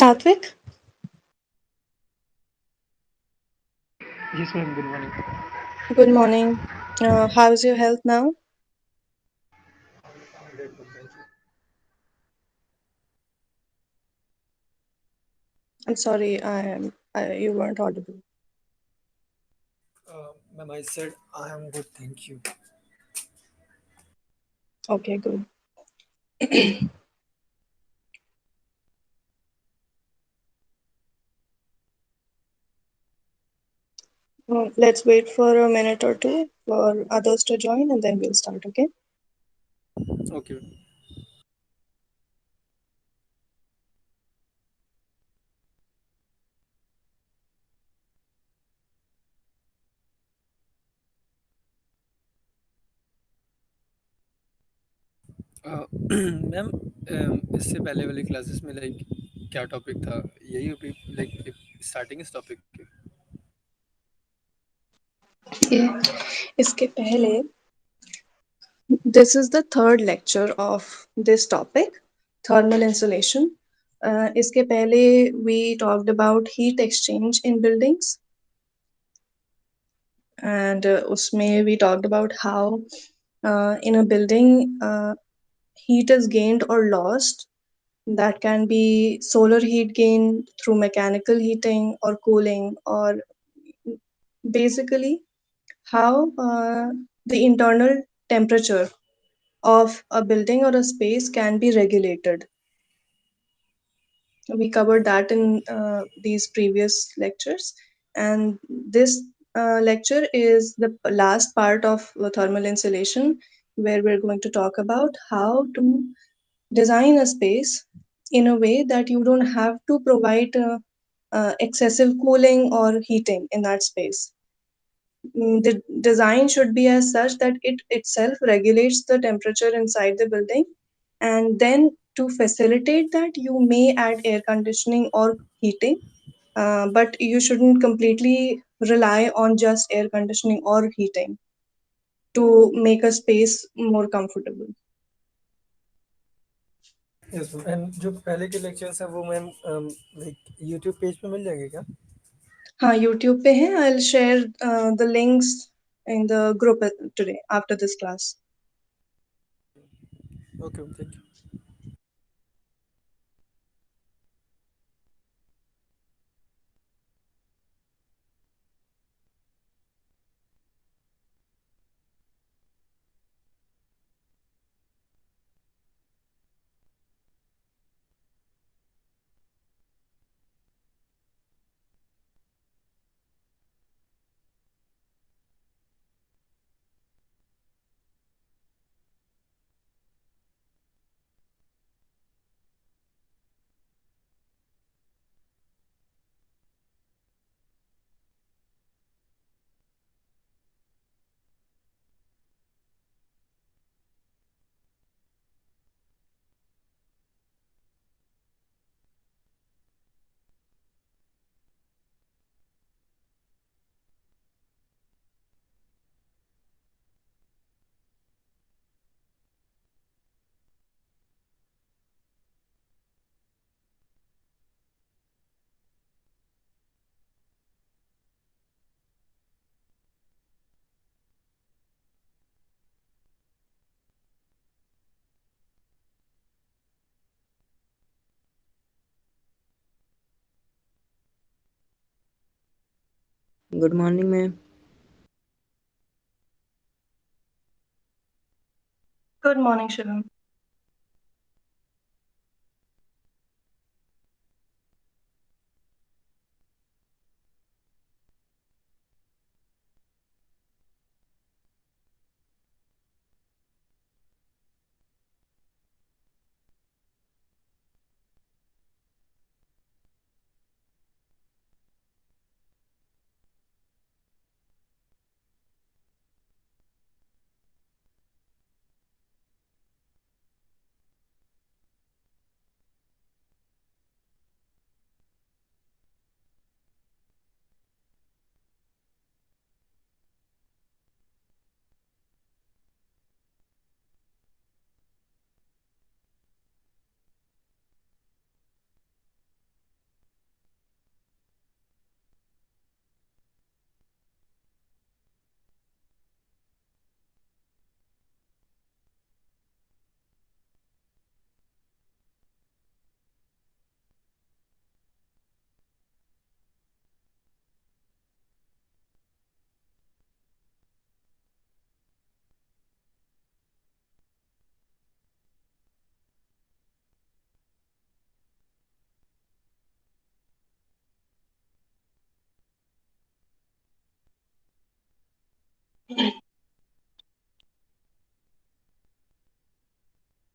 Satvik, Yes, ma'am. Good morning. good morning. How's your health now? Grateful, thank you. I'm sorry, you weren't audible. Ma'am, I said I am good, thank you. Okay, good. Let's wait for a minute or two for others to join and then we'll start, okay? Okay. Ma'am इससे पहले वाली classes में like क्या topic था यही अभी like starting इस topic के ये इसके पहले this is the third lecture of this topic, thermal insulation. इसके पहले we talked about heat exchange in buildings and उसमें we talked about how in a building heat is gained or lost. That can be solar heat gain through mechanical heating or cooling, or basically how the internal temperature of a building or a space can be regulated. We covered that in these previous lectures, and this lecture is the last part of thermal insulation, where we're going to talk about how to design a space in a way that you don't have to provide excessive cooling or heating in that space. The design should be as such that it itself regulates the temperature inside the building, and then to facilitate that you may add air conditioning or heating, but you shouldn't completely rely on just air conditioning or heating to make a space more comfortable. Yes ma'am and जो पहले के lectures हैं वो ma'am like YouTube page पे मिल जाएंगे क्या हाँ, YouTube पे है. I'll share the links in the group today after this class. Okay ma'am thank you Good morning, ma'am. Good morning, Shivam.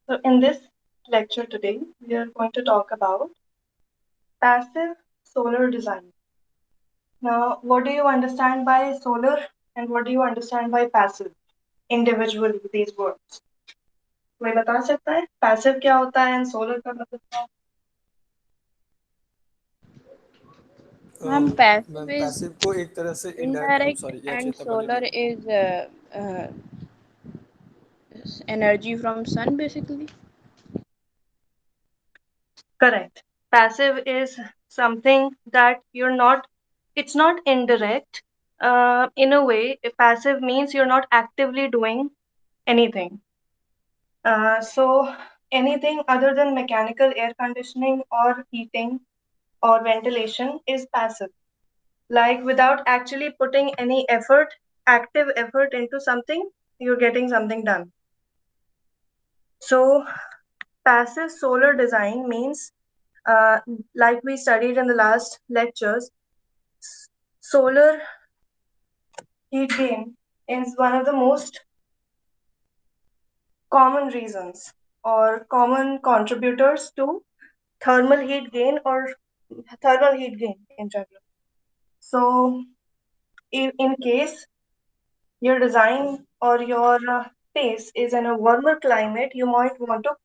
So, in this lecture today, we are going to talk about passive solar design. Now, what do you understand by solar and what do you understand by passive? Individually, these words. कोई बता सकता है passive क्या होता है and solar का मतलब क्या है? Ma'am, passive ma'am is passive को एक तरह से इनडायरेक्ट, indirect सॉरी या and चेता बोलिए solar अभी। is energy from sun basically. Correct. Passive is something that you're not, it's not indirect. In a way, passive means you're not actively doing anything. So, anything other than mechanical air conditioning or heating or ventilation is passive. Like without actually putting any effort, active effort into something, you're getting something done. So, passive solar design means, uh, like we studied in the last lectures, solar heat gain is one of the most common reasons or common contributors to thermal heat gain or thermal heat gain in general. So, in case your design or your space is in a warmer climate, you might want to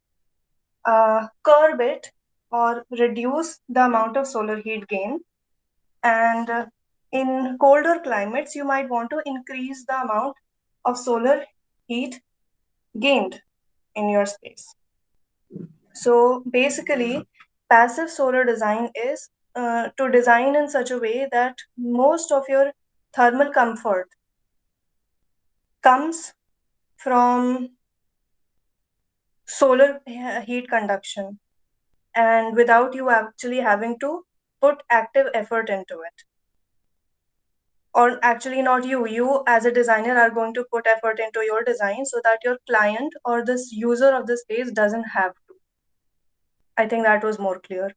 curb it or reduce the amount of solar heat gain. And in colder climates, you might want to increase the amount of solar heat gained in your space. So basically, passive solar design is to design in such a way that most of your thermal comfort comes from solar heat conduction and without you actually having to put active effort into it. Or actually, not you, you as a designer are going to put effort into your design so that your client or this user of the space doesn't have to. I think that was more clear.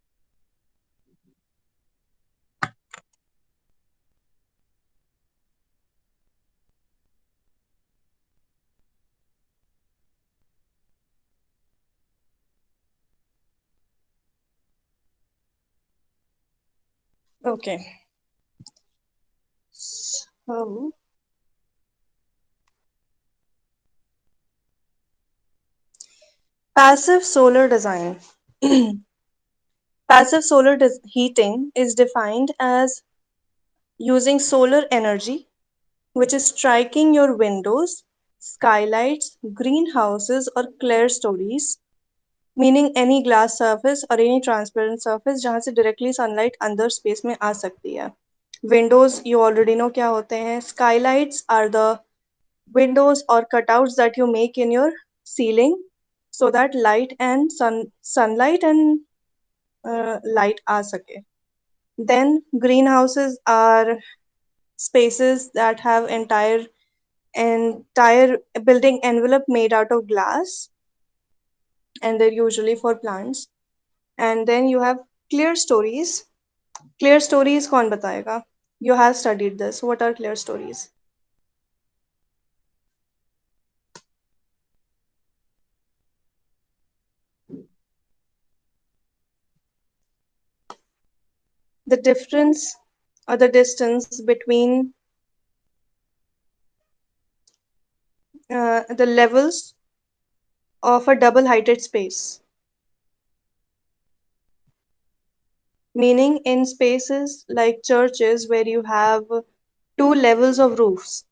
Okay. So, passive solar design. Passive solar heating is defined as using solar energy, which is striking your windows, skylights, greenhouses, or clerestories, meaning any glass surface or any transparent surface जहाँ से directly sunlight अंदर space में आ सकती है. Windows, you already know क्या होते हैं. Skylights are the windows or cutouts that you make in your ceiling so that light and sunlight and light आ सके. Then greenhouses are spaces that have entire building envelope made out of glass, and they're usually for plants. And then you have clear stories. Clear stories कौन बताएगा? You have studied this. What are clear stories? The difference or the distance between the levels of a double heighted space, meaning in spaces like churches where you have two levels of roofs.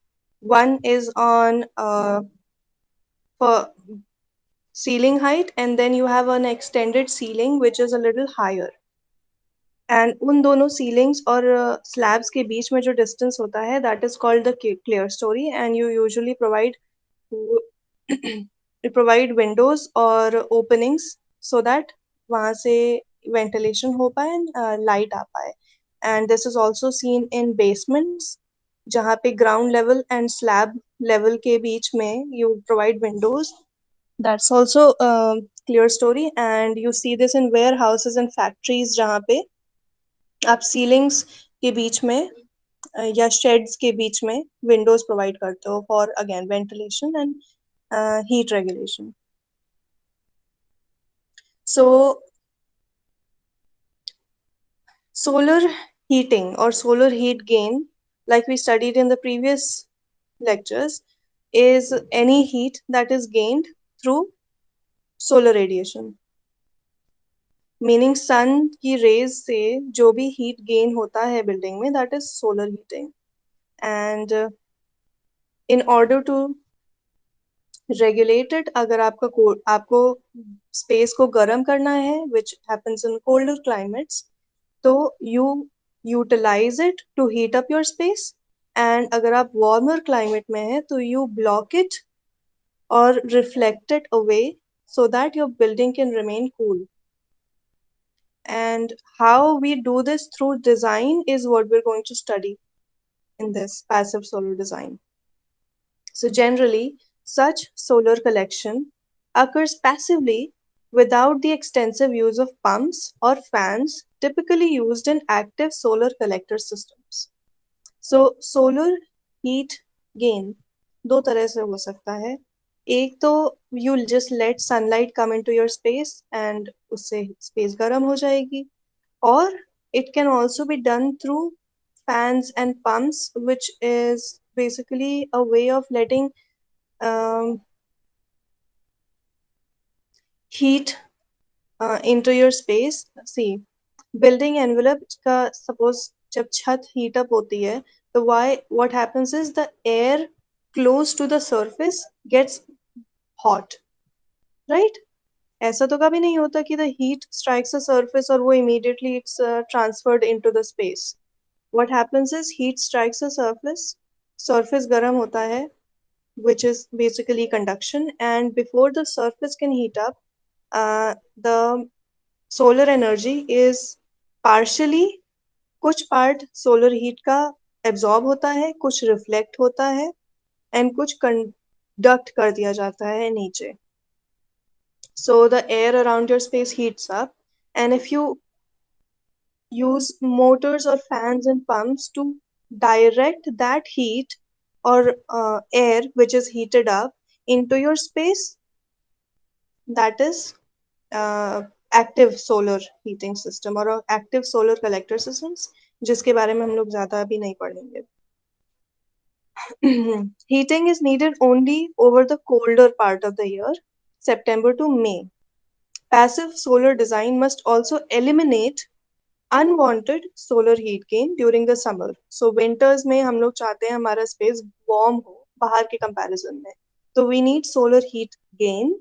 One is on for ceiling height, and then you have an extended ceiling which is a little higher. And उन दोनों ceilings और slabs के बीच में जो distance होता है, that is called the clear story, and you usually you provide windows or openings so that वहाँ से ventilation हो पाए and light आ पाए. And this is also seen in basements जहाँ पे ground level and slab level के बीच में you provide windows. That's also a clear story, and you see this in warehouses and factories जहाँ पे आप ceilings के बीच में या sheds के बीच में windows provide करते हो for again ventilation and heat regulation. So solar heating or solar heat gain, like we studied in the previous lectures, is any heat that is gained through solar radiation, meaning sun की rays से जो भी heat gain होता है building में, that is solar heating. And in order to regulate it, अगर आपको space को गर्म करना है, which happens in colder climates, तो you utilize it to heat up your space. And अगर आप वार्मर क्लाइमेट में है तो यू ब्लॉक इट और reflect it away so that your building can remain cool. And how we do this through design is what we're going to study in this passive solar design. So generally, such solar collection occurs passively without the extensive use of pumps or fans typically used in active solar collector systems. So solar heat gain दो तरह से हो सकता है. एक तो you'll just let sunlight come into your space and उससे space गर्म हो जाएगी. Or it can also be done through fans and pumps, which is basically a way of letting um, heat into your space. See, building envelope का suppose जब छत heat up होती है, तो what happens is the air close to the surface gets hot, right? ऐसा तो कभी नहीं होता कि the heat strikes the surface और वो immediately it's transferred into the space. What happens is heat strikes the surface गर्म होता है, which is basically conduction, and before the surface can heat up, the solar energy is partially, कुछ part solar heat का absorb होता है, कुछ reflect होता है, and कुछ conduct कर दिया जाता है नीचे. So the air around your space heats up, and if you use motors or fans and pumps to direct that heat or air which is heated up into your space, that is uh, active solar heating system or active solar collector systems, जिसके बारे में हम लोग ज़्यादा अभी नहीं पढ़ेंगे. Heating is needed only over the colder part of the year, September to May. Passive solar design must also eliminate unwanted solar heat gain during the summer. So winters में हम लोग चाहते हैं हमारा space warm हो बाहर के comparison में. So we need solar heat gain,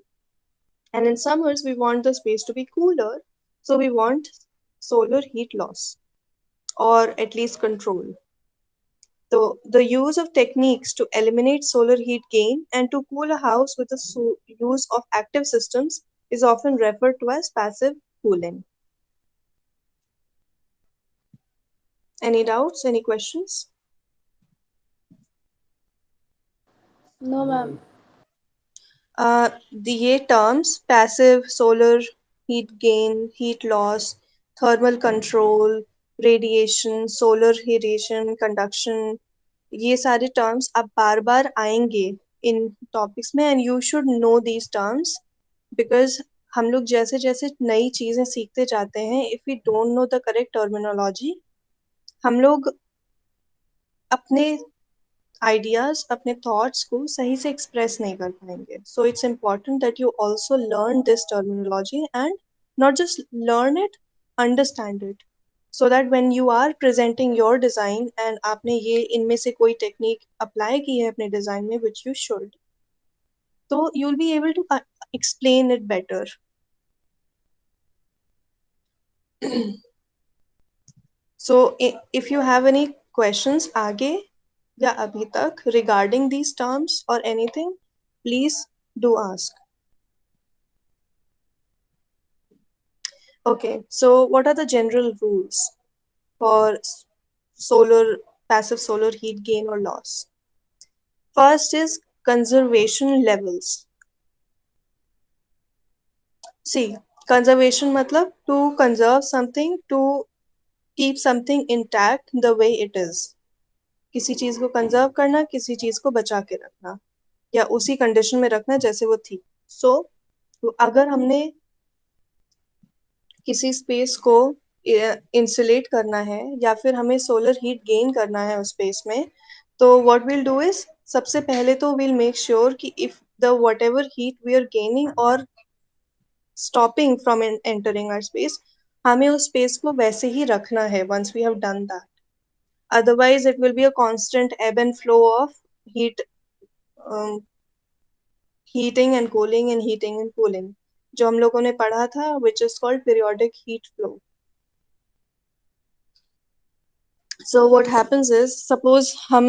and in summers we want the space to be cooler. So we want solar heat loss or at least control. So the use of techniques to eliminate solar heat gain and to cool a house with the use of active systems is often referred to as passive cooling. Any doubts? Any questions? No, ma'am. ये terms passive solar heat gain, heat loss, thermal control, radiation, solar radiation, conduction, ये सारे terms अब बार बार आएंगे इन topics में, and you should know these terms because हम लोग जैसे जैसे नई चीजें सीखते जाते हैं, if we don't know the correct terminology, हम लोग अपने ideas, अपने thoughts को सही से express नहीं कर पाएंगे. So it's important that you also learn this terminology and not just learn it, understand it. So that when you are presenting your design and आपने ये इनमें से कोई technique apply की है अपने design में, which you should, so you'll be able to explain it better. So if you have any questions आगे या अभी तक regarding these terms or anything, please do ask. Okay, so what are the general rules for solar passive solar heat gain or loss? First is conservation levels. See, conservation matlab to conserve something, to keep something intact the way it is. किसी चीज को conserve करना, किसी चीज को बचा के रखना या उसी कंडीशन में रखना जैसे वो थी. So अगर हमने किसी स्पेस को इंसुलेट करना है या फिर हमें सोलर हीट गेन करना है उस स्पेस में, तो व्हाट विल डू इज, सबसे पहले तो विल मेक श्योर कि if the whatever heat we are gaining और stopping from entering our space, हमें उस स्पेस को वैसे ही रखना है once we have done that. Otherwise, it will be a constant ebb and flow of heat, um, heating and cooling and heating and cooling, जो हम लोगों ने पढ़ा था, which is called periodic heat flow. So what happens is, suppose हम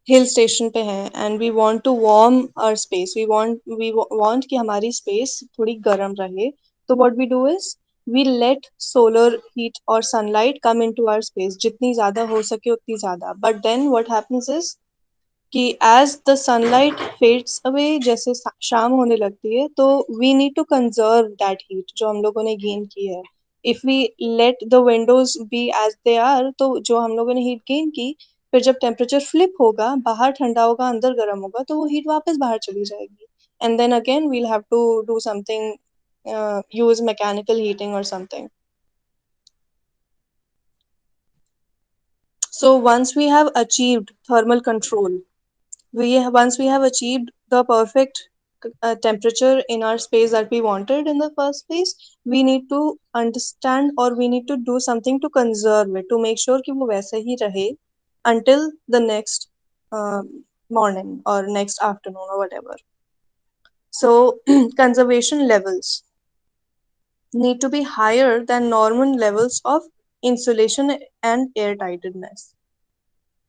हिल station पे हैं and we want to warm our space, we want कि हमारी स्पेस थोड़ी गर्म रहे, तो what we do is we let solar heat और sunlight come into our space, जितनी ज्यादा हो सके उतनी ज्यादा, but then what happens is कि as the sunlight fades away, जैसे शाम होने लगती है, तो we need to conserve that heat जो हम लोगों ने गेन की है. If we let the windows be as they are, तो जो हम लोगों ने हीट गेन की, फिर जब टेम्परेचर फ्लिप होगा, बाहर ठंडा होगा अंदर गर्म होगा, तो वो हीट वापस बाहर चली जाएगी, and then again we'll have to do something, use mechanical heating or something. So once we have achieved thermal control, once we have achieved the perfect temperature in our space that we wanted in the first place, we need to understand or we need to do something to conserve it, to make sure कि वो वैसे ही रहे until the next uh, morning or next afternoon or whatever. So conservation levels need to be higher than normal levels of insulation and airtightness,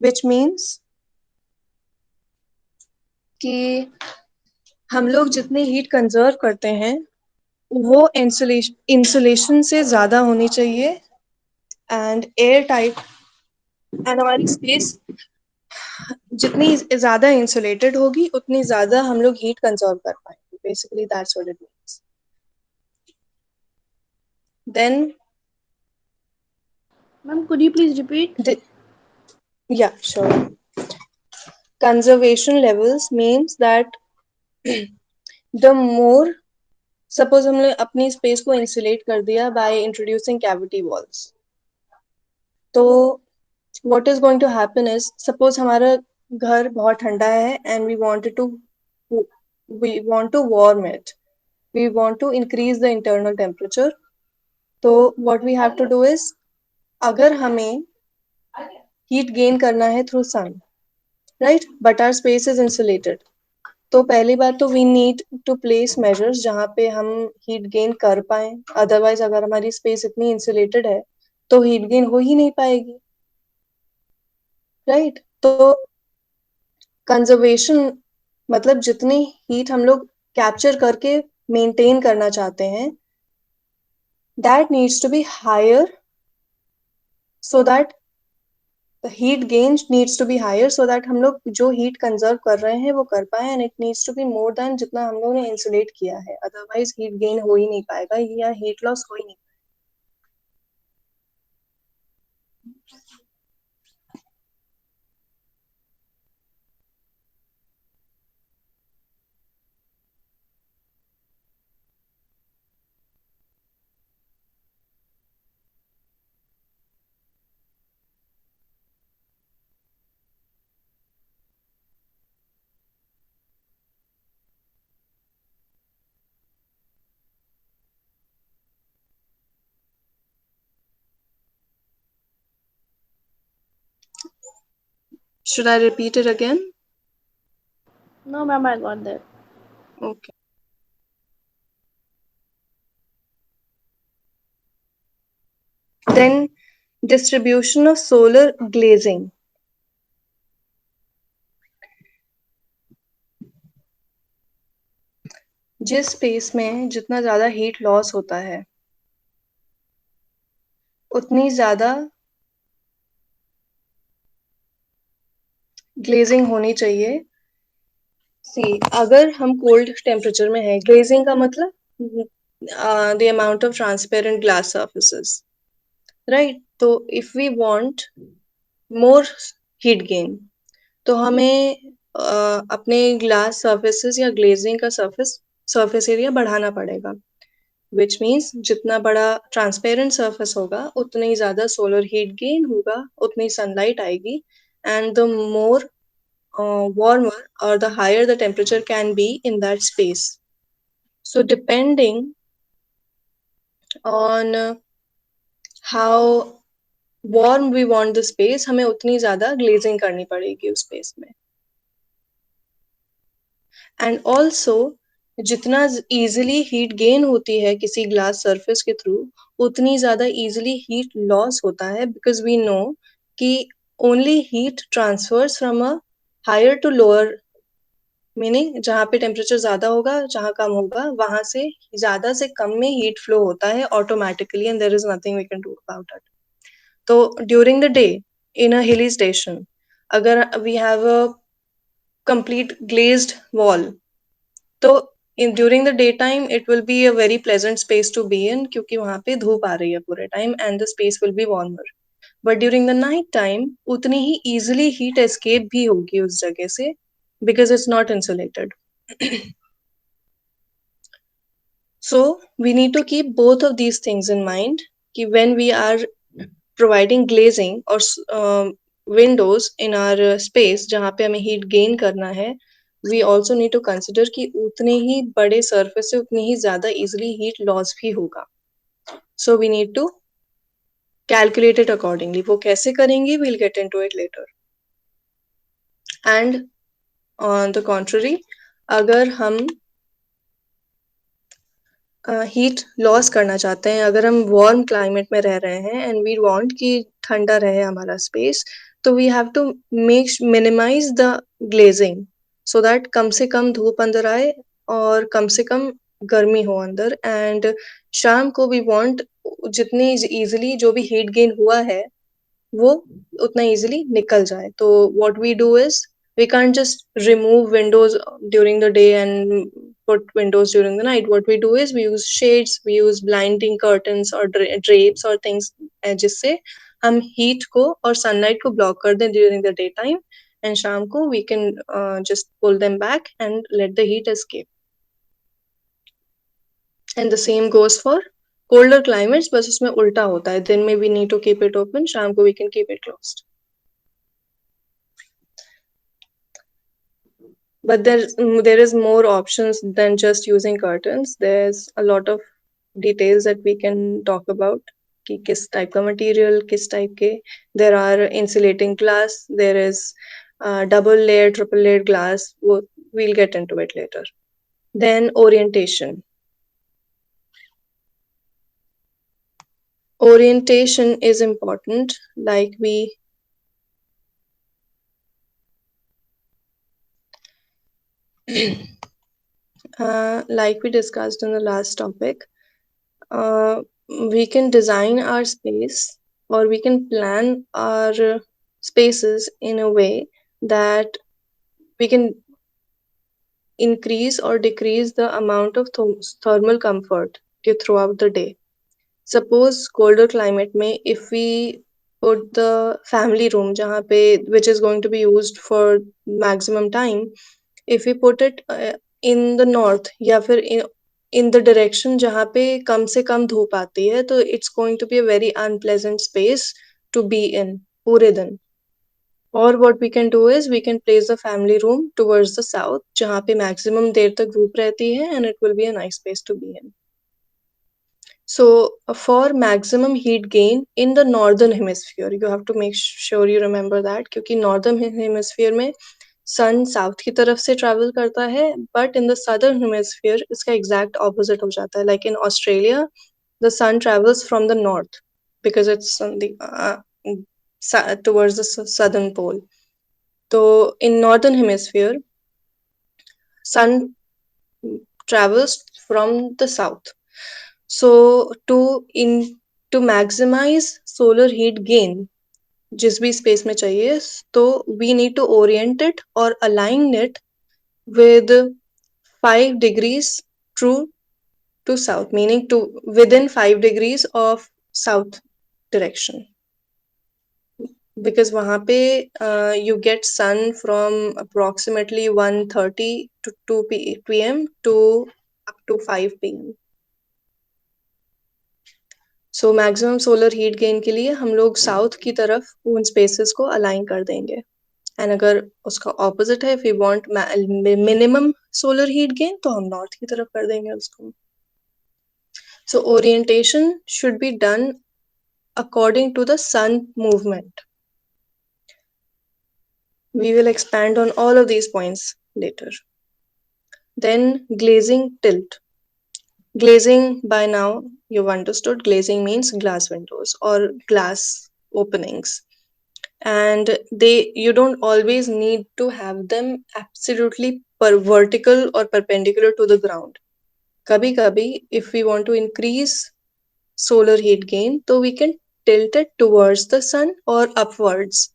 which means कि हम लोग जितनी heat conserve करते हैं वो इंसुलेशन से ज्यादा होनी चाहिए, एंड एयर टाइट, एंड हमारी स्पेस जितनी ज्यादा इंसुलेटेड होगी उतनी ज्यादा हम लोग हीट कंजर्व कर पाएंगे. Basically that's what it means. Then Ma'am, could you please repeat? yeah, sure. Conservation levels means that the more, suppose हमने अपनी स्पेस को इंसुलेट कर दिया बाय इंट्रोड्यूसिंग कैविटी वॉल्स, तो what is going to happen is, suppose हमारा घर बहुत ठंडा है and we want to warm it, we want to increase the internal temperature, तो what we have to do is, अगर हमें heat gain करना है through sun, right, but our space is insulated, तो पहली बात तो we need to place measures जहाँ पे हम हीट गेन कर पाए, अदरवाइज अगर हमारी स्पेस इतनी इंसुलेटेड है तो हीट गेन हो ही नहीं पाएगी, राइट. तो कंजर्वेशन मतलब जितनी हीट हम लोग कैप्चर करके मेंटेन करना चाहते हैं, that needs to be higher, so that the heat gain needs to be higher, so that हम लोग जो heat conserve कर रहे हैं वो कर पाए, and it needs to be more than जितना हम लोगों ने insulate किया है, otherwise heat gain हो ही नहीं पाएगा या heat loss हो ही नहीं. Should I repeat it again? No, ma'am, I got that. Okay. Then distribution of solar glazing. जिस स्पेस में जितना ज्यादा हीट लॉस होता है उतनी ज्यादा ग्लेजिंग होनी चाहिए. सी, अगर हम कोल्ड टेम्परेचर में है, ग्लेजिंग का मतलब the amount of transparent glass surfaces, right. तो if we want more heat gain, तो हमें अपने ग्लास सर्फेसेस या ग्लेजिंग का सरफेस एरिया बढ़ाना पड़ेगा. which means जितना बड़ा ट्रांसपेरेंट surface होगा उतना ही ज़्यादा solar heat gain होगा, उतनी sunlight आएगी, and the more warmer or the higher the temperature can be in that space. So depending on how warm we want the space, हमें उतनी ज़्यादा glazing करनी पड़ेगी उस space में. And also जितना easily heat gain होती है किसी glass surface के through, उतनी ज़्यादा easily heat loss होता है, because we know कि only heat transfers from a higher to lower, meaning जहाँ पे temperature ज़्यादा होगा जहाँ कम होगा वहाँ से ज़्यादा से कम में heat flow होता है automatically, and there is nothing we can do about it. तो during the day in a hilly station, अगर we have a complete glazed wall, तो during the daytime it will be a very pleasant space to be in, क्योंकि वहाँ पे धूप आ रही है पूरे time and the space will be warmer. But during the night time उतनी ही easily heat escape भी होगी उस जगह से, because it's not insulated. So we need to keep both of these things in mind कि when we are providing glazing or windows in our space जहाँ पे हमें heat gain करना है, we also need to consider कि उतने ही बड़े surface से उतनी ही ज़्यादा easily heat loss भी होगा. So we need to calculate it accordingly. वो कैसे करेंगे we'll get into it later. And on the contrary, अगर हम हीट लॉस करना चाहते हैं, अगर हम वार्म क्लाइमेट में रह रहे हैं एंड वी वांट कि ठंडा रहे हमारा स्पेस, तो we have to minimize the glazing so that कम से कम धूप अंदर आए और कम से कम गर्मी हो अंदर, एंड शाम को वी वांट जितनी इजीली जो भी हीट गेन हुआ है वो उतना easily निकल जाए. तो what we do is we can't just remove windows during the day and put windows during the night. What we do is we use shades, we use blinding curtains or drapes or things जिससे हम heat को और sunlight को block कर दें during the daytime, and शाम को we can just pull them back and let the heat escape. And the same goes for colder climates, बस उसमें उल्टा होता है. दिन में we need to keep it open, शाम को we can keep it closed. But there is more options than just using curtains. There's a lot of details that we can talk about कि किस type का material, किस type के. There are insulating glass, there is double layer, triple layer glass. We'll get into it later. Then orientation. Orientation is important, like we like we discussed in the last topic. We can design our space or we can plan our spaces in a way that we can increase or decrease the amount of thermal comfort throughout the day. Suppose colder climate में if we put the family room जहाँ पे which is going to be used for maximum time, if we put it in the north या फिर in the direction जहाँ पे कम से कम धूप आती है, तो it's going to be a very unpleasant space to be in पूरे दिन. Or what we can do is we can place the family room towards the south जहाँ पे maximum देर तक धूप रहती है, and it will be a nice space to be in. So for maximum heat gain in the northern hemisphere, you have to make sure you remember that, क्योंकि northern hemisphere में sun south की तरफ से travel करता है, but in the southern hemisphere इसका exact opposite हो जाता है. Like in Australia, the sun travels from the north because it's on the towards the southern pole. So in northern hemisphere, sun travels from the south. So to maximize solar heat gain जिस भी space में चाहिए, तो we need to orient it or align it with 5 degrees true to south, meaning to within 5 degrees of south direction, because वहाँ पे you get sun from approximately 1:30 to 2 p.m. to up to 5 p.m. So maximum solar heat gain के लिए हम लोग south की तरफ उन spaces को अलाइन कर देंगे, एंड अगर उसका ऑपोजिट है, if we want minimum solar heat gain, तो हम नॉर्थ की तरफ कर देंगे उसको. So orientation should be done according to the sun movement. We will expand on all of these points later. Then glazing tilt. Glazing, by now you've understood, glazing means glass windows or glass openings. And you don't always need to have them absolutely vertical or perpendicular to the ground. Kabhi kabhi, if we want to increase solar heat gain, so we can tilt it towards the sun or upwards.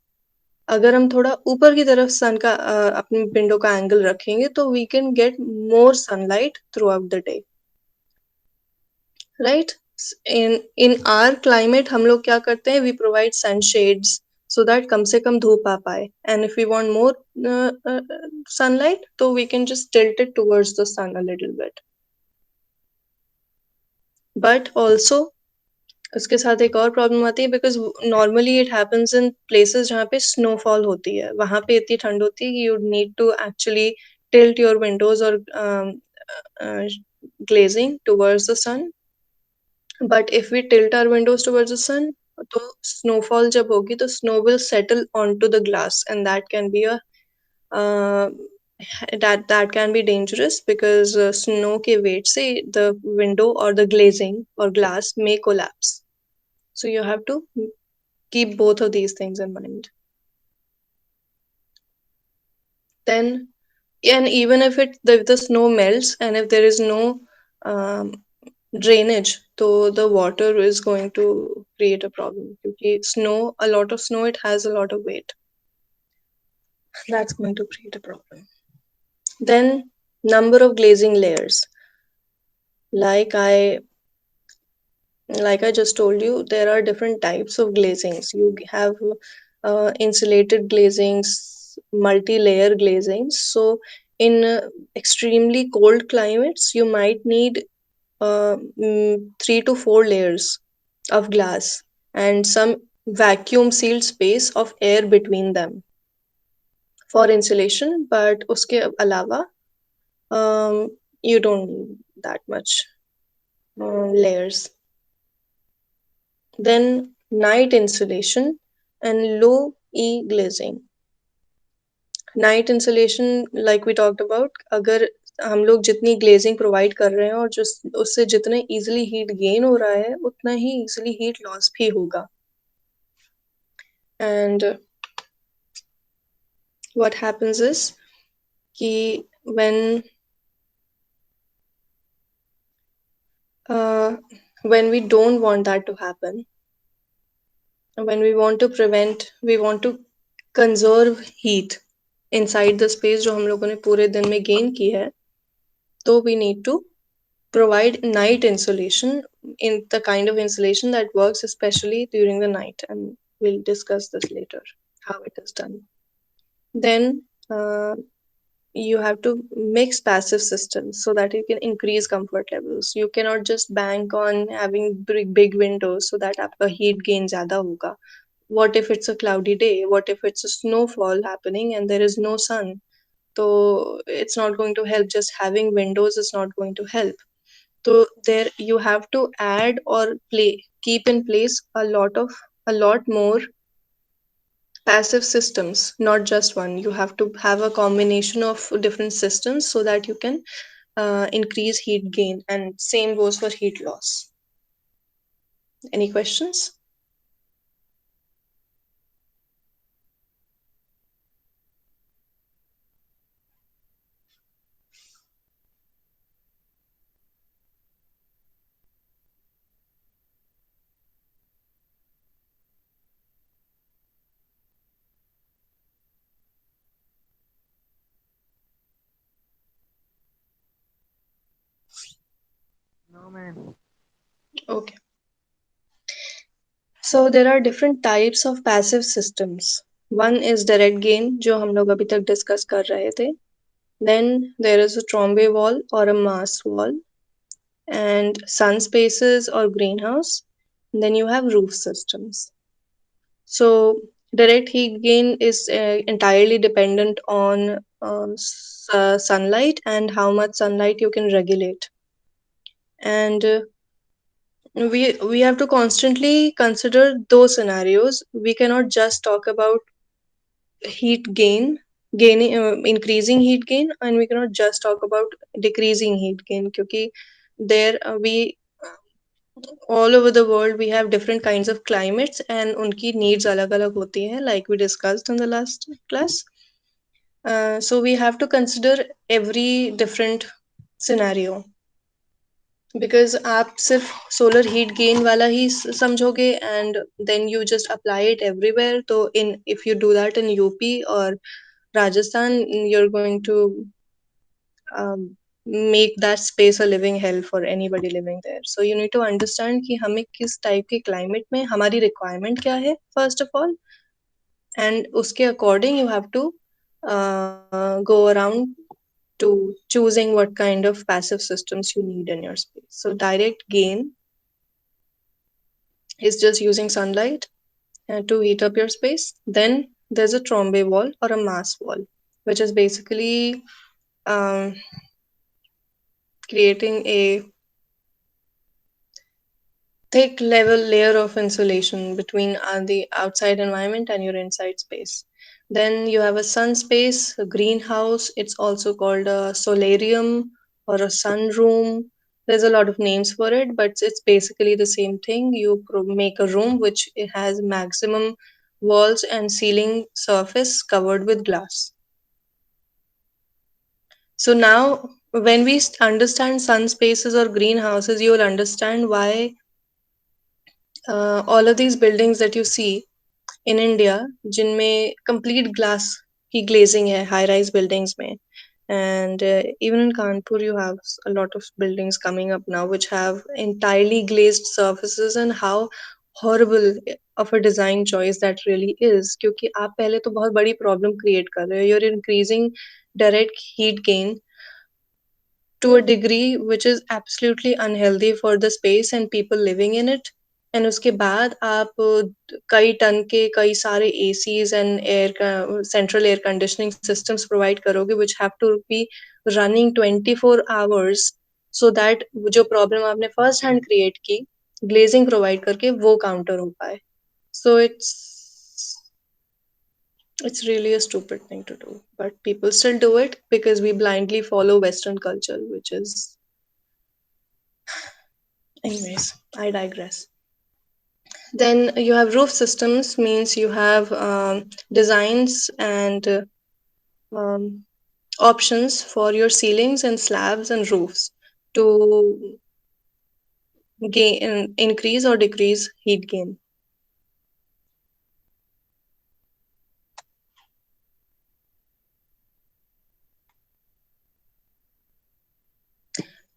अगर हम थोड़ा ऊपर की तरफ सन का अपनी window का angle रखेंगे तो we can get more sunlight throughout the day, right. In our climate हम लोग क्या करते हैं, we provide sunshades so that कम से कम धूप आ पाए, and if we want more sunlight तो we can just tilt it towards the sun a little bit. But also उसके साथ एक और प्रॉब्लम आती है, because normally it happens in places जहाँ पे स्नोफॉल होती है, वहां पे इतनी ठंड होती है कि you need to actually tilt your windows और glazing towards the sun. But if we tilt our windows towards the sun, तो snowfall जब होगी तो snow will settle onto the glass, and that can be a uh, that can be dangerous, because snow के weight से the window or the glazing or glass may collapse. So you have to keep both of these things in mind. Then, and even if the snow melts and if there is no um, drainage, so the water is going to create a problem. Because snow, a lot of snow, it has a lot of weight. That's going to create a problem. Then number of glazing layers. Like I just told you, there are different types of glazings. You have insulated glazings, multi-layer glazings. So in extremely cold climates, you might need 3 to 4 layers of glass and some vacuum sealed space of air between them for insulation. But uske alawa, you don't need that much layers. Then night insulation and low E glazing. Night insulation, like we talked about, अगर हम लोग जितनी glazing provide कर रहे हैं और जो उससे जितने इजीली हीट गेन हो रहा है उतना ही इजीली हीट लॉस भी होगा. And what happens is कि when we don't want that to happen, when we want to prevent, we want to conserve heat inside the space जो हम लोगों ने पूरे दिन में gain की है, तो we need to provide night insulation, in the kind of insulation that works especially during the night, and we'll discuss this later how it is done. Then you have to mix passive systems so that you can increase comfort levels. You cannot just bank on having big windows so that आपका heat gain ज़्यादा होगा. What if it's a cloudy day? What if it's a snowfall happening and there is no sun? So it's not going to help. Just having windows is not going to help. So there you have to add or keep in place a lot more passive systems, not just one. You have to have a combination of different systems so that you can increase heat gain, and same goes for heat loss. Any questions? No, man. Okay. So there are different types of passive systems. One is direct gain, जो हम लोग अभी तक discuss कर रहे थे. Then there is a Trombe wall or a mass wall, and sun spaces or greenhouse. Then you have roof systems. So direct heat gain is entirely dependent on sunlight and how much sunlight you can regulate. And we have to constantly consider those scenarios. We cannot just talk about heat gain, gaining, increasing heat gain, and we cannot just talk about decreasing heat gain. Because there we all over the world we have different kinds of climates and उनकी needs अलग अलग होती हैं, like we discussed in the last class. So we have to consider every different scenario, because आप सिर्फ solar heat gain वाला ही समझोगे and then you just apply it everywhere. तो in if you do that in UP or Rajasthan, you're going to um, make that space a living hell for anybody living there. So you need to understand कि हमें किस type के climate में हमारी requirement क्या है first of all, and उसके according you have to go around to choosing what kind of passive systems you need in your space. So direct gain is just using sunlight to heat up your space. Then there's a Trombe wall or a mass wall, which is basically um, creating a thick level layer of insulation between the outside environment and your inside space. Then you have a sun space, a greenhouse. It's also called a solarium or a sunroom. There's a lot of names for it, but it's basically the same thing. You make a room which it has maximum walls and ceiling surface covered with glass. So now, when we understand sun spaces or greenhouses, you will understand why all of these buildings that you see in India, जिनमें complete glass की glazing है high rise buildings में, and even in Kanpur you have a lot of buildings coming up now which have entirely glazed surfaces, and how horrible of a design choice that really is, क्योंकि आप पहले तो बहुत बड़ी problem create कर रहे हो. You're increasing direct heat gain to a degree which is absolutely unhealthy for the space and people living in it. And उसके बाद आप कई टन के कई सारे ACs and air central air conditioning systems provide करोगे which have to be running 24 hours, so that जो problem आपने फर्स्ट हैंड क्रिएट की ग्लेजिंग प्रोवाइड करके वो काउंटर हो पाए. सो it's really a stupid thing to do, but people still do it because we blindly follow Western culture, which is. Anyways, I digress. Then you have roof systems, means you have designs and um, options for your ceilings and slabs and roofs to gain, increase or decrease heat gain.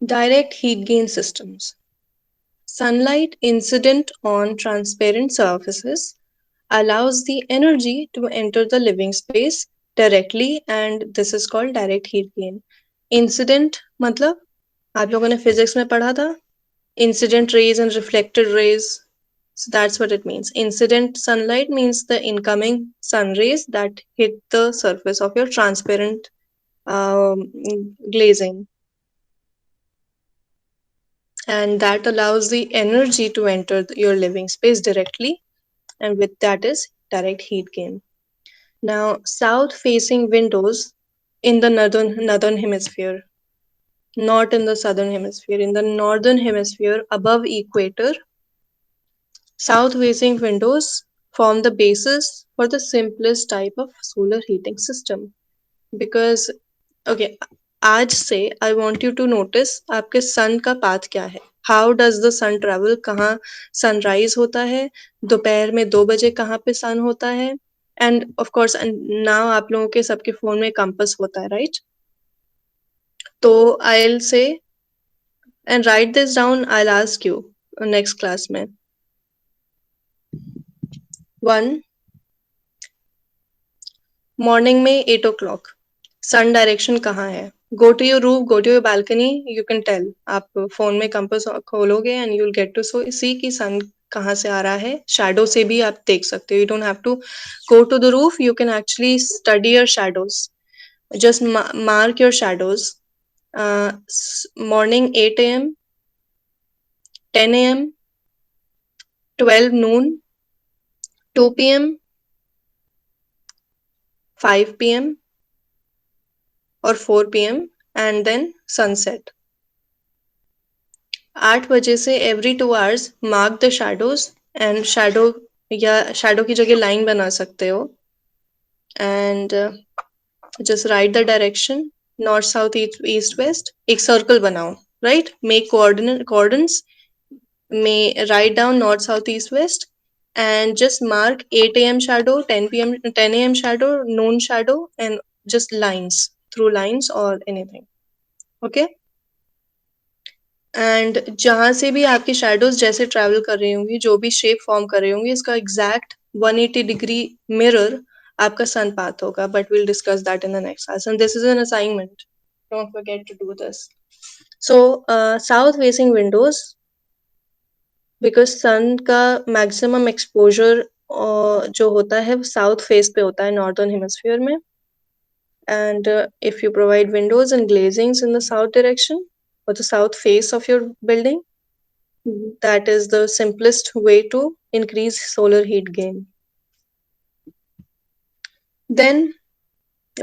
Direct heat gain systems. Sunlight incident on transparent surfaces allows the energy to enter the living space directly, and this is called direct heat gain. Incident मतलब आप लोगों ने physics में पढ़ा था, incident rays and reflected rays. So that's what it means. Incident sunlight means the incoming sun rays that hit the surface of your transparent um, glazing, and that allows the energy to enter your living space directly, and with that is direct heat gain. Now, south facing windows in the northern hemisphere, not in the southern hemisphere. In the northern hemisphere, above equator, south facing windows form the basis for the simplest type of solar heating system. Because, okay, आज से I want you to notice आपके sun का path क्या है. How does the sun travel? कहाँ sunrise होता है, दोपहर में 2 बजे कहाँ पे sun होता है, and of course and now आप लोगों के सबके phone में compass होता है, right? तो I'll say and write this down. I'll ask you next class में. 1. Morning में 8 o'clock. Sun direction कहाँ है? Go to your roof, go to your balcony. You can tell. आप phone में compass खोलोगे and you'll get to see कि sun कहाँ से आ रहा है, शैडो से भी आप देख सकते हो. You don't have to go to the roof, you can actually study your shadows. Just mark your shadows. Morning 8 a.m., 10 a.m., 12 noon, 2 p.m., 5 p.m., or 4 p.m., and then sunset. 8 बजे से every 2 hours mark the shadows, and shadow या shadow की जगह line बना सकते हो, and just write the direction, north, south, east, west. एक circle बनाओ, right? Make coordinates, may write down north, south, east, west, and just mark 8 a.m. shadow, 10 p.m., 10 a.m. shadow, noon shadow, and just lines, through lines or anything. Okay. And जहां से भी आपकी shadows जैसे travel कर रही होंगी, जो भी शेप फॉर्म कर रही होंगी, इसका एग्जैक्ट 180 डिग्री मिरर आपका सन पाथ होगा. But will discuss that in the next class, and this is an assignment, don't forget to do this. So south facing windows, because sun का maximum exposure जो होता है वो south face पे होता है, नॉर्दर्न हेमिस्फीयर में. And if you provide windows and glazings in the south direction or the south face of your building, that is the simplest way to increase solar heat gain. Then,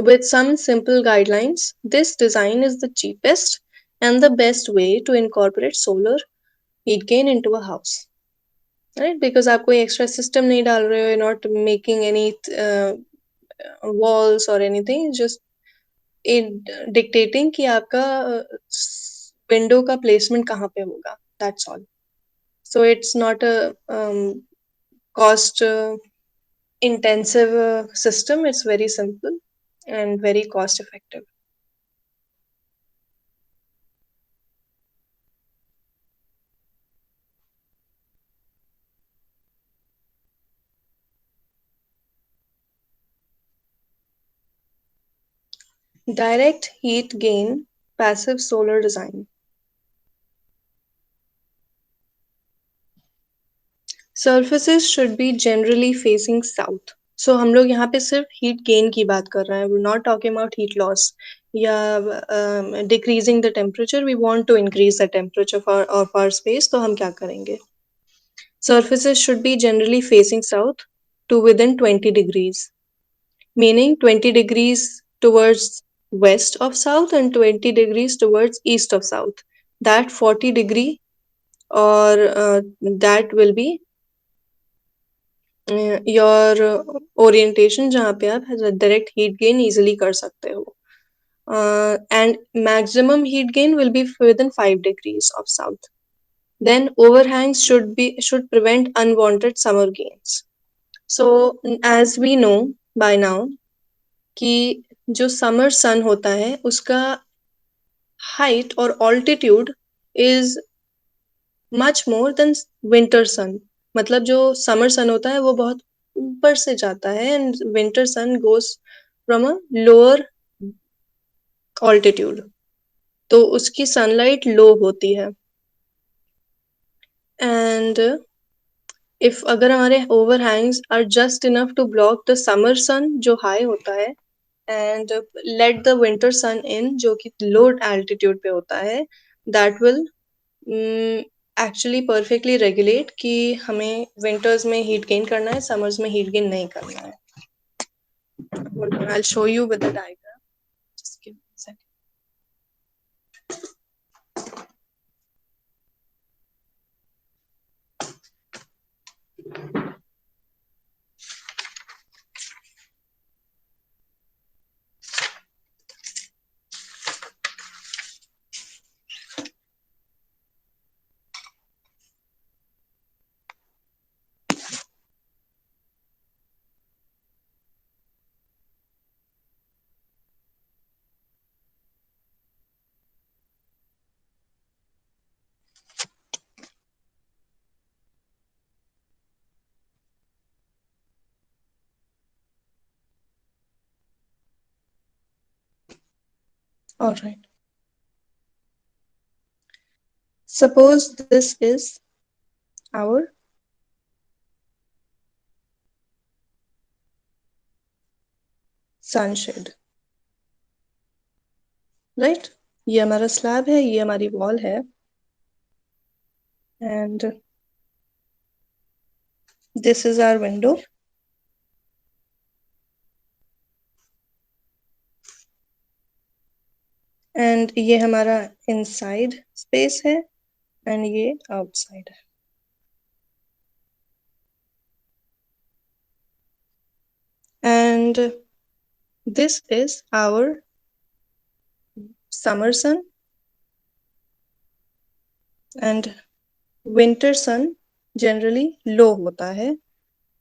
with some simple guidelines, this design is the cheapest and the best way to incorporate solar heat gain into a house. Right? Because आप कोई extra system नहीं डाल रहे हो, you're not making any walls or anything, just dictating कि आपका window का placement कहाँ पे होगा, that's all. So it's not a cost intensive system. It's very simple and very cost effective. Direct heat gain, passive solar design. Surfaces should be generally facing south. So हम लोग यहाँ पे सिर्फ heat gain की बात कर रहे हैं. We're not talking about heat loss या decreasing the temperature. We want to increase the temperature of our space. तो हम क्या करेंगे? Surfaces should be generally facing south to within 20 degrees, meaning 20 degrees towards west of south and 20 degrees towards east of south. That 40 degree or that will be your orientation जहाँ पे आप direct heat gain easily कर सकते हो. And maximum heat gain will be within 5 degrees of south. Then overhangs should prevent unwanted summer gains. So as we know by now कि जो summer sun होता है उसका height or altitude is much more than winter sun. मतलब जो summer sun होता है वो बहुत ऊपर से जाता है, and winter sun goes from a lower altitude. तो उसकी sunlight low होती है. And if अगर हमारे overhangs are just enough to block the summer sun जो high होता है, and let the winter sun in जो कि low altitude पे होता है, that will actually perfectly regulate कि हमें winters में heat gain करना है, summers में heat gain नहीं करना है. Hold on, I'll show you with the diagram. Just give me a second. All right. Suppose this is our sunshade, right? ये हमारा स्लैब है, ये हमारी वॉल है, and this is our window. And ये हमारा inside space है, and ये outside है. And this is our summer sun, and winter sun generally low होता है.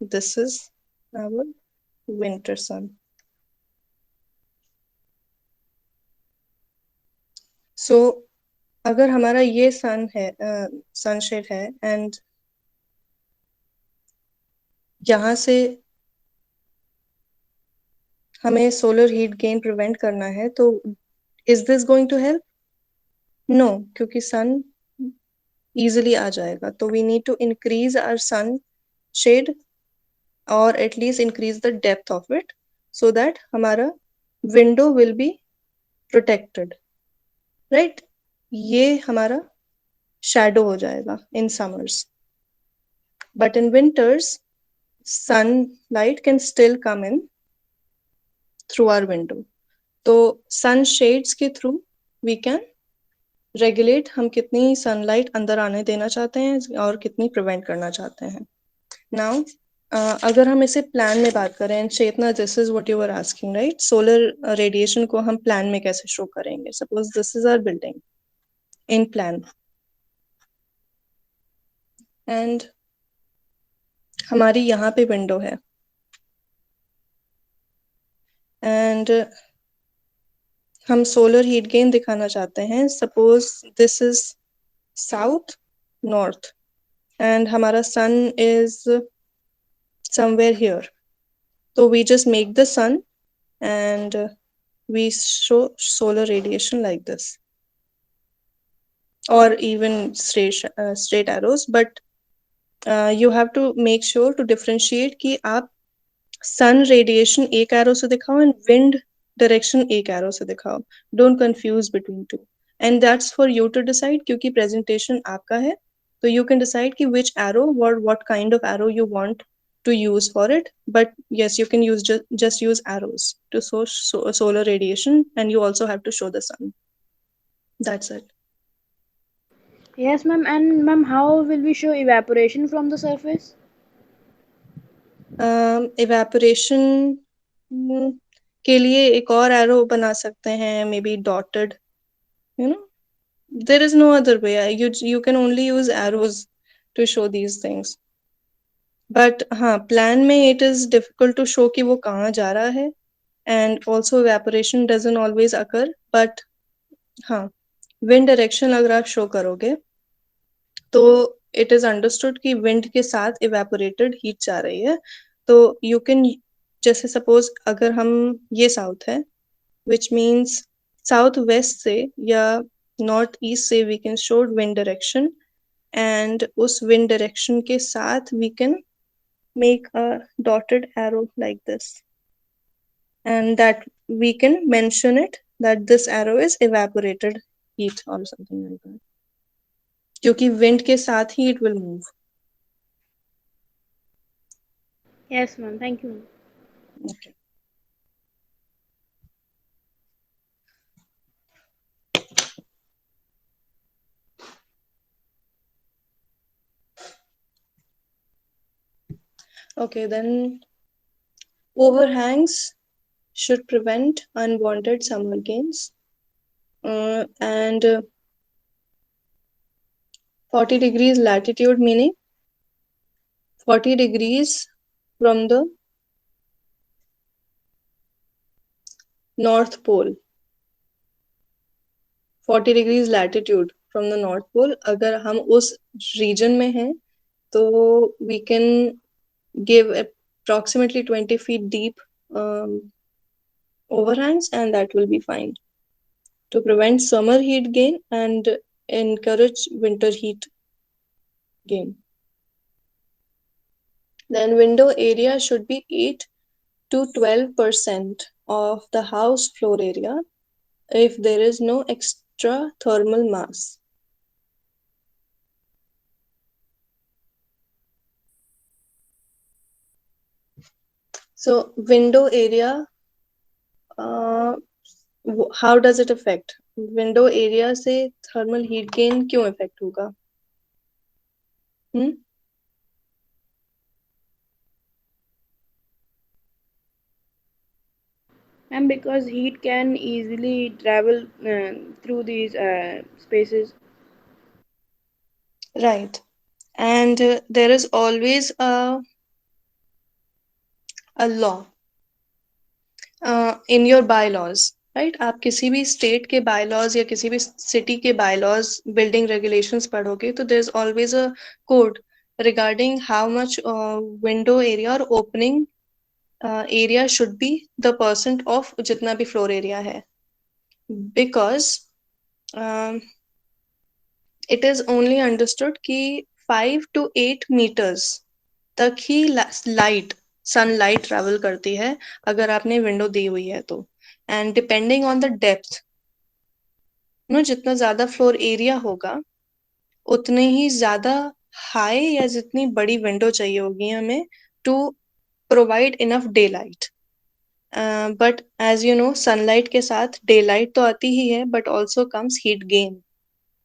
This is our winter sun. So अगर हमारा ये सन है, सनशेड है, and यहाँ से हमें सोलर हीट गेन प्रिवेंट करना है, तो is this going to help? No, क्योंकि सन इजिली आ जाएगा. तो we need to increase our sun shade, और atleast increase the depth of it, so that हमारा window will be protected, right? ये हमारा शैडो हो जाएगा in summers, but in winters sunlight can still come in through our window. तो sun shades के through we can regulate हम कितनी sunlight अंदर आने देना चाहते हैं और कितनी prevent करना चाहते हैं. Now अगर हम इसे प्लान में बात करें, चेतना, this is what you were asking, right? solar radiation को हम प्लान में कैसे शो करेंगे? Suppose this is our building in plan, and हमारी यहाँ पे विंडो है, and हम सोलर हीट गेन दिखाना चाहते हैं. Suppose this is south north, and हमारा सन इज समवेयर हियर. तो we just make the sun and we show solar radiation like this, or even straight arrows, but you have to make sure to differentiate कि आप sun radiation एक arrow से दिखाओ and wind direction एक arrow से दिखाओ. Don't confuse between two, and that's for you to decide, क्योंकि presentation आपका है, so you can decide कि which arrow or what kind of arrow you want to use for it. But yes, you can use just use arrows to show solar radiation, and you also have to show the sun. That's it. Yes, ma'am. And ma'am, how will we show evaporation from the surface? Evaporation के लिए एक और arrow बना सकते हैं, maybe dotted, you know. There is no other way. You can only use arrows to show these things. But हाँ, plan में it is difficult to show कि वो कहाँ जा रहा है, and also evaporation doesn't always occur. But हाँ, wind direction अगर आप show करोगे, तो it is understood कि wind के साथ evaporated heat जा रही है. तो you can, जैसे suppose अगर हम ये south है, which means south west से या north east से we can show wind direction, and उस wind direction के साथ we can make a dotted arrow like this, and that we can mention it that this arrow is evaporated heat or something like that, क्योंकि wind के साथ ही it will move. Yes, ma'am. Thank you. Okay. Okay, then overhangs should prevent unwanted summer gains, and 40 degrees latitude meaning 40 degrees from the north pole, 40 degrees latitude from the north pole. अगर हम उस region में हैं, तो we can give approximately 20 feet deep overhangs, and that will be fine to prevent summer heat gain and encourage winter heat gain. Then window area should be 8 to 12%. of the house floor area if there is no extra thermal mass. So, window area, uh, how does it affect? Window area से thermal heat gain क्यों effect होगा? हम्म And because heat can easily travel through these spaces. Right. And there is always a law in your bylaws, right? आप किसी भी state के bylaws या किसी भी सिटी के bylaws, building regulations पढ़ोगे तो there's always a code regarding how much window area or opening area should be the percent of जितना भी floor area है, because um, it is only understood कि 5 to 8 meters तक ही light sunlight travel करती है अगर आपने विंडो दी हुई है तो, and depending on the depth, no जितना ज्यादा फ्लोर एरिया होगा उतने ही ज्यादा हाई या जितनी बड़ी विंडो चाहिए होगी हमें to provide enough daylight. But as you know sunlight के साथ डे लाइट तो आती ही है but also comes heat gain.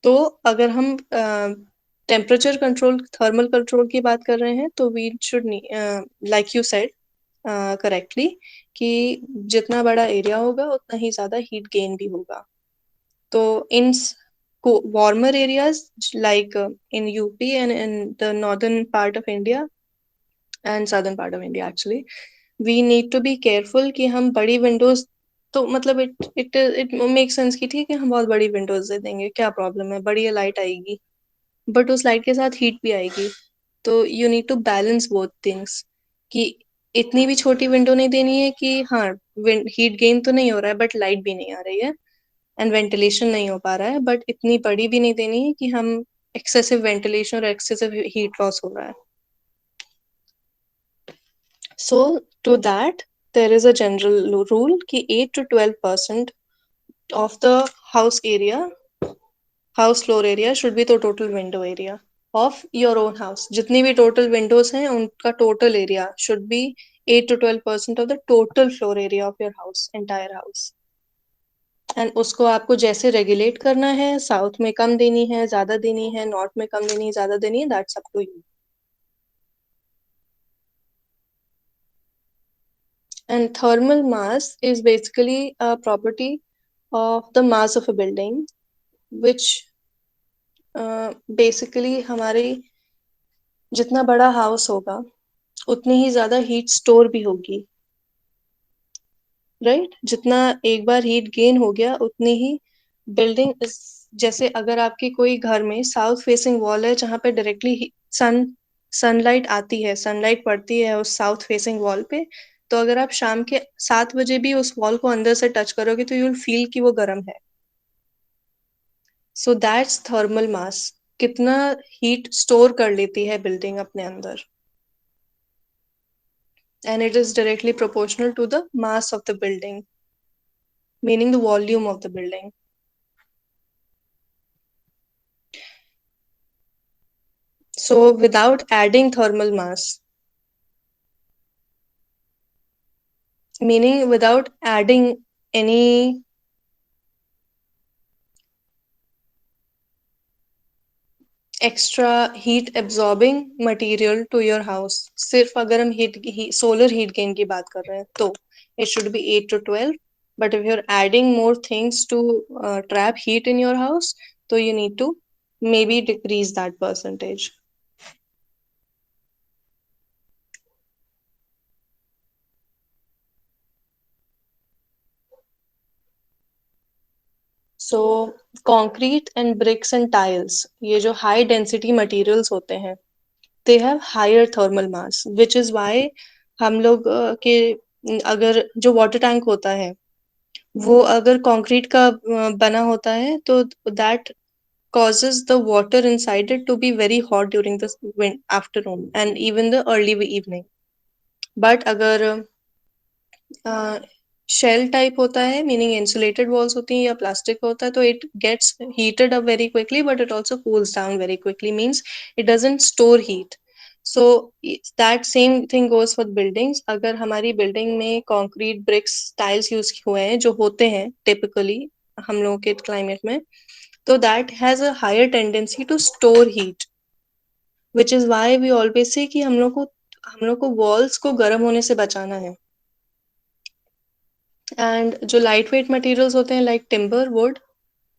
तो अगर हम टेम्परेचर कंट्रोल थर्मल कंट्रोल की बात कर रहे हैं तो we should like you said correctly कि जितना बड़ा एरिया होगा उतना ही ज्यादा हीट गेन भी होगा. तो इन warmer areas like in UP and in the northern part of India and southern part of India actually, we need to be careful कि हम बड़ी windows, तो मतलब it makes sense कि ठीक है हम बहुत बड़ी windows दे देंगे, क्या प्रॉब्लम है, बड़ी लाइट आएगी बट उस लाइट के साथ हीट भी आएगी. तो you need to balance both things कि इतनी भी छोटी विंडो नहीं देनी है कि हाँ हीट गेन तो नहीं हो रहा है बट लाइट भी नहीं आ रही है एंड वेंटिलेशन नहीं हो पा रहा है, बट इतनी बड़ी भी नहीं देनी है कि हम एक्सेसिव वेंटिलेशन और एक्सेसिव हीट लॉस हो रहा है. So to that there is a general rule कि 8 to 12% of the house area, house floor area should be the total window area of your own house. जितनी भी total windows हैं उनका total area should be 8 to 12% of the total floor area of your house, entire house. And उसको आपको जैसे regulate करना है, south में कम देनी है ज्यादा देनी है, नॉर्थ में कम देनी है ज्यादा देनी है, that's up to you. And thermal mass is basically a property of the mass of a building, which basically हमारी जितना बड़ा हाउस होगा उतनी ही ज्यादा हीट स्टोर भी होगी, राइट right? जितना एक बार हीट गेन हो गया उतनी ही बिल्डिंग, जैसे अगर आपके कोई घर में साउथ फेसिंग वॉल है जहां पे डायरेक्टली सनलाइट आती है, सनलाइट पड़ती है उस साउथ फेसिंग वॉल पे, तो अगर आप शाम के 7 बजे भी उस वॉल को अंदर से टच करोगे तो यू विल फील कि वो गर्म है. सो दैट्स थर्मल मास, कितना हीट स्टोर कर लेती है बिल्डिंग अपने अंदर, and it is directly proportional to the mass of the building, meaning the volume of the building. So without adding thermal mass, meaning without adding any extra heat absorbing material to your house, सिर्फ अगर हम solar heat gain की बात कर रहे हैं तो it should be 8 to 12. But if you're adding more things to trap heat in your house, so you need to maybe decrease that percentage. So concrete and bricks and tiles, ये जो high density materials होते हैं, they have higher thermal mass, which is why हम लोग के अगर जो water tank होता है वो अगर कंक्रीट का बना होता है तो that causes the water inside it to be very hot during the afternoon and even the early evening. But अगर शेल टाइप होता है, मीनिंग इंसुलेटेड वॉल्स होती हैं, या प्लास्टिक होता है, तो it gets heated up very quickly, but it also cools down very quickly, means it doesn't store heat. So that same thing goes for buildings. अगर हमारी बिल्डिंग में कंक्रीट ब्रिक्स टाइल्स यूज हुए हैं जो होते हैं टिपिकली हम लोगों के क्लाइमेट में, तो that has a higher tendency to store heat, which is why we always say कि हम लोग को वॉल्स को गर्म होने से बचाना है. एंड जो लाइट वेट मटेरियल्स होते हैं like timber would,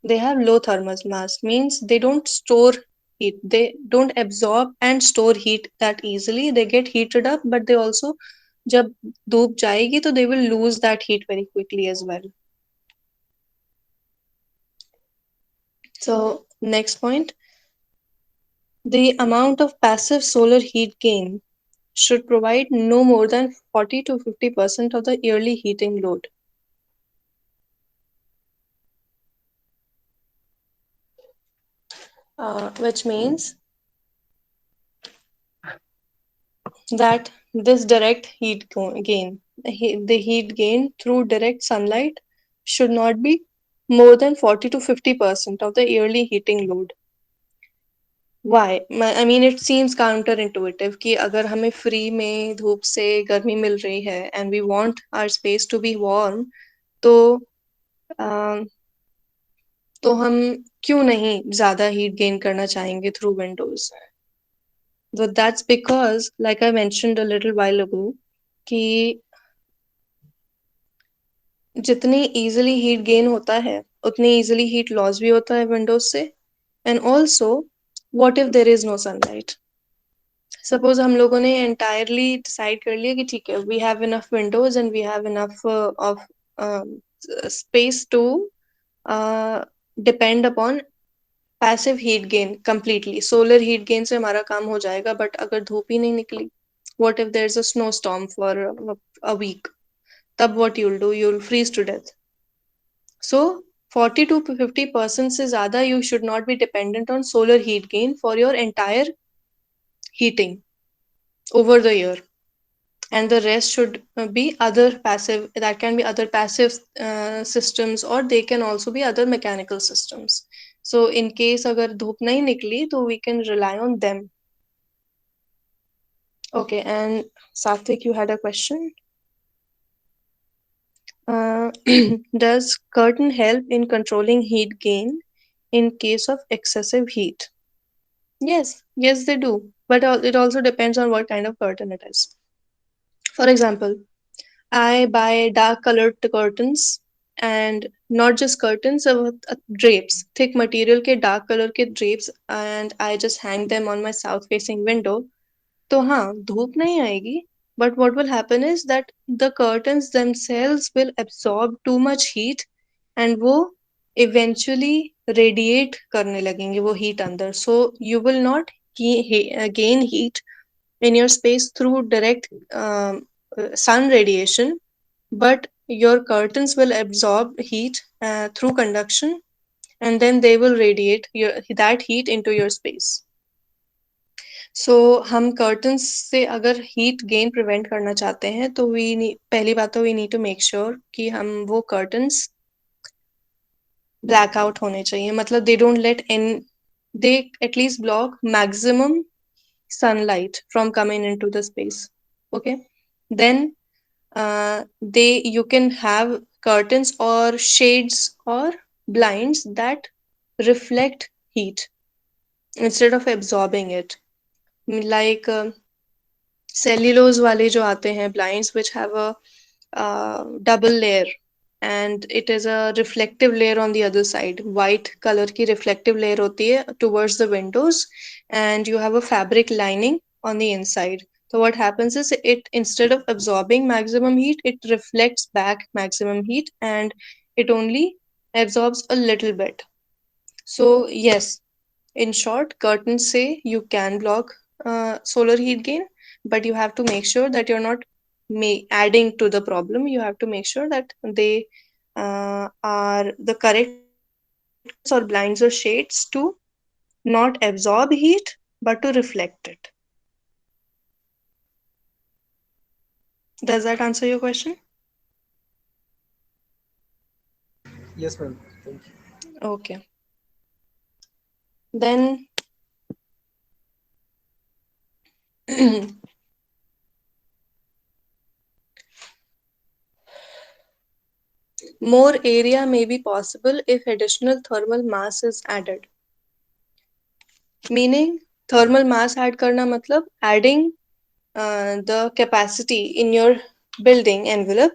they have low thermal mass, means they don't store heat, they don't absorb and store heat that easily, they get heated up, but they also जब धूप जाएगी तो they will lose that heat very quickly as well. So next point, the amount of passive solar heat gain should provide no more than 40 to 50% of the yearly heating load. Which means that this direct heat gain, the heat gain through direct sunlight should not be more than 40 to 50% of the yearly heating load. Why? I mean, it seems counterintuitive कि अगर हमें free में धूप से गर्मी मिल रही है and we want our space to be warm, तो अम, तो हम क्यों नहीं ज्यादा हीट गेन करना चाहेंगे through Windows. So that's because, like I mentioned a little while ago, कि जितनी इजीली हीट गेन होता है उतनी इजीली हीट लॉस भी होता है विंडोज से. And also, what if there is no sunlight. Suppose हम लोगों ने एंटायरली डिसाइड कर लिया कि ठीक है, we have enough windows and we have enough of space to depend upon passive heat gain completely. Solar heat gain से हमारा काम हो जाएगा, बट अगर धूप ही नहीं निकली, what if there is a snow storm for a week, तब what you'll do, you'll freeze to death. So 40 to 50% से ज़्यादा you should not be dependent on solar heat gain for your entire heating over the year. And the rest should be other passive, that can be other passive systems, or they can also be other mechanical systems. So in case अगर धूप नहीं निकली तो we can rely on them. Okay, and Satvik, you had a question. Does curtain help in controlling heat gain in case of excessive heat? Yes, they do. But it also depends on what kind of curtain it is. For example, I buy dark colored curtains, and not just curtains, drapes, thick material के dark color के drapes, and I just hang them on my south facing window. तो हाँ, धूप नहीं आएगी, but what will happen is that the curtains themselves will absorb too much heat, and वो eventually radiate करने लगेंगे वो heat अंदर. So you will not gain heat in your space through direct sun radiation, but your curtains will absorb heat through conduction, and then they will radiate that heat into your space. सो हम curtains से अगर heat gain prevent करना चाहते हैं तो पहली बात तो we need to make sure कि हम वो कर्टन्स ब्लैक आउट होने चाहिए, मतलब they don't let in they at least block maximum sunlight from coming into the space. Okay, then you can have curtains or shades or blinds that reflect heat instead of absorbing it, like cellulose वाले जो आते हैं blinds which have a double layer, and it is a reflective layer on the other side. White colour की reflective layer होती है towards the Windows, and you have a fabric lining on the inside. So what happens is, it instead of absorbing maximum heat, it reflects back maximum heat, and it only absorbs a little bit. So yes, in short, curtains say you can block solar heat gain, but you have to make sure that you're not adding to the problem. You have to make sure that they are the correct curtains or blinds or shades to not absorb heat but to reflect it. Does that answer your question? Yes, ma'am. Thank you. Okay. Then more area may be possible if additional thermal mass is added. Meaning thermal mass add करना मतलब adding the capacity in your building envelope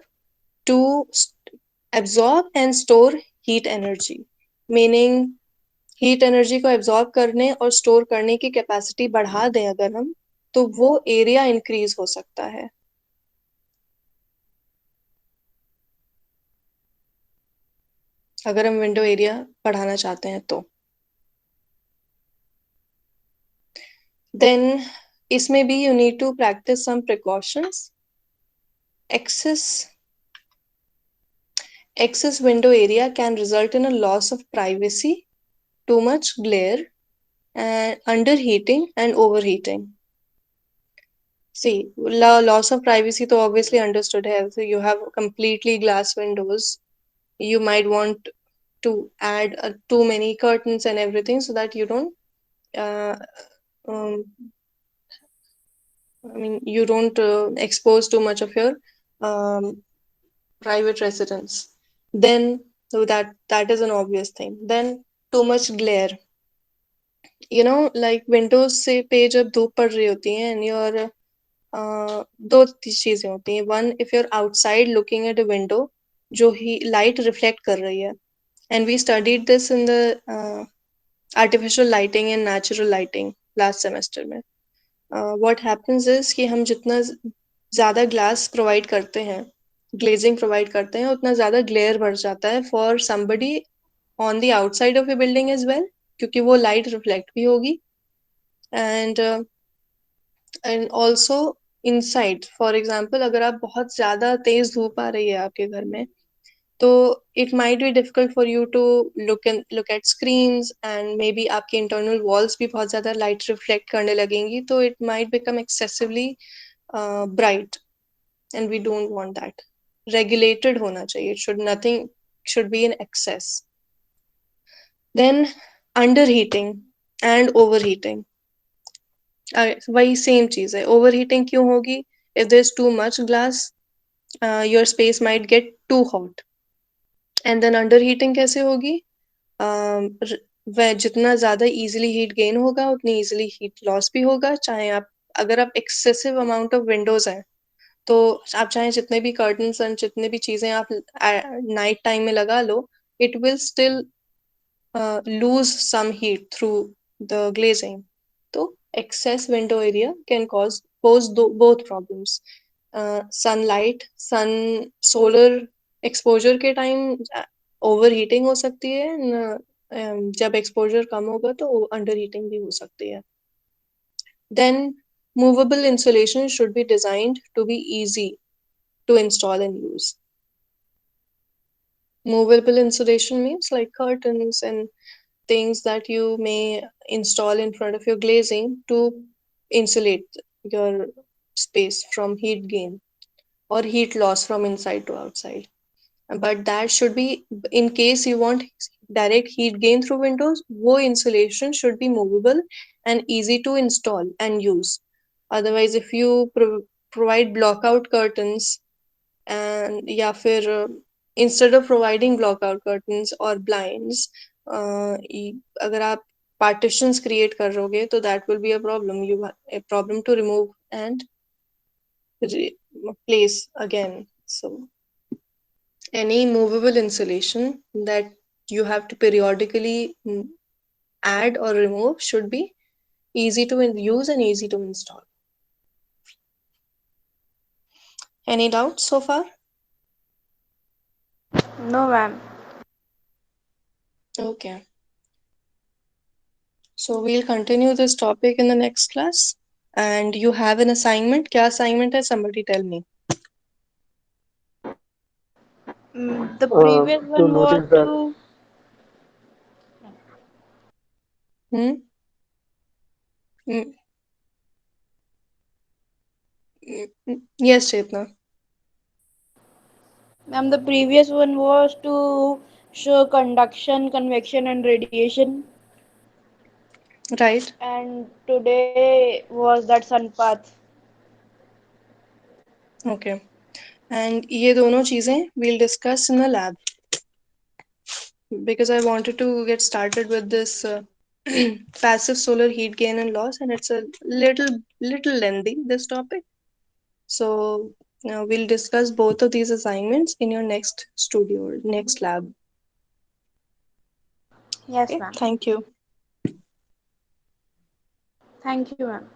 to absorb and store heat energy. Meaning heat energy को absorb करने और store करने की capacity बढ़ा दें अगर हम, तो वो एरिया इंक्रीज हो सकता है. अगर हम विंडो एरिया बढ़ाना चाहते हैं तो देन इसमें भी you need to practice some precautions. excess excess window area can result in a loss of privacy, too much glare, and underheating and overheating. See, loss of privacy to obviously understood here. So you have completely glass windows. You might want to add too many curtains and everything so that you don't uh, um, you don't expose too much of your um, private residence. Then so that is an obvious thing. Then too much glare. Like windows से पे जब धूप पड़ रही होती है and your दो चीजें होती हैं. One, if you're outside looking at a window जो ही light reflect कर रही है, and we studied this in the artificial lighting and natural lighting last semester में. What happens is कि हम जितना ज़्यादा ग्लास प्रोवाइड करते हैं, ग्लेजिंग प्रोवाइड करते हैं, उतना ज़्यादा ग्लेयर बढ़ जाता है for somebody on the outside of a building as well, क्योंकि वो लाइट रिफ्लेक्ट भी होगी. And and also inside, for example अगर आप बहुत ज़्यादा तेज धूप आ रही है आपके घर में, तो it might be difficult for you to look at screens, and maybe आपके internal walls भी बहुत ज़्यादा light reflect करने लगेंगी, तो it might become excessively bright, and we don't want that. Regulated होना चाहिए. Nothing should be in excess. Then underheating and overheating. वही सेम चीज है. Overheating क्यों होगी? If there's too much glass, your space might get too hot. And then underheating कैसे होगी? वह जितना ज्यादा इजीली हीट गेन होगा उतनी इजीली हीट लॉस भी होगा. चाहे आप अगर आप एक्सेसिव अमाउंट ऑफ विंडोज हैं, तो आप चाहे जितने भी कर्टन्स एंड जितने भी चीजें आप नाइट टाइम में लगा लो, it will still lose some heat through the glazing. So excess window area can pose both problems. Sunlight, solar exposure के time overheating हो सकती है, जब exposure कम होगा तो underheating भी हो सकती है. Then movable insulation should be designed to be easy to install and use. Movable insulation means like curtains and things that you may install in front of your glazing to insulate your space from heat gain or heat loss from inside to outside. But that should be, in case you want direct heat gain through windows, wo insulation should be movable and easy to install and use. Otherwise, if you provide blockout curtains and या फिर instead of providing blockout curtains or blinds, अगर आप partitions create करोगे तो that will be a problem. You have a problem to remove and place again. So any movable insulation that you have to periodically add or remove should be easy to use and easy to install. Any doubts so far? No, ma'am. Okay. So we'll continue this topic in the next class. And you have an assignment. क्या assignment है? Somebody tell me. The previous To one was notice that. to. Hmm? Mm, Yes, Chetna. Ma'am, the previous one was to show conduction, convection, and radiation. Right. And today was that sun path. Okay. And ये दोनों चीजें we'll discuss in the lab because I wanted to get started with this passive solar heat gain and loss, and it's a little lengthy this topic. So we'll discuss both of these assignments in your next studio, or next lab. Yes, Okay, ma'am. thank you. Thank you, ma'am.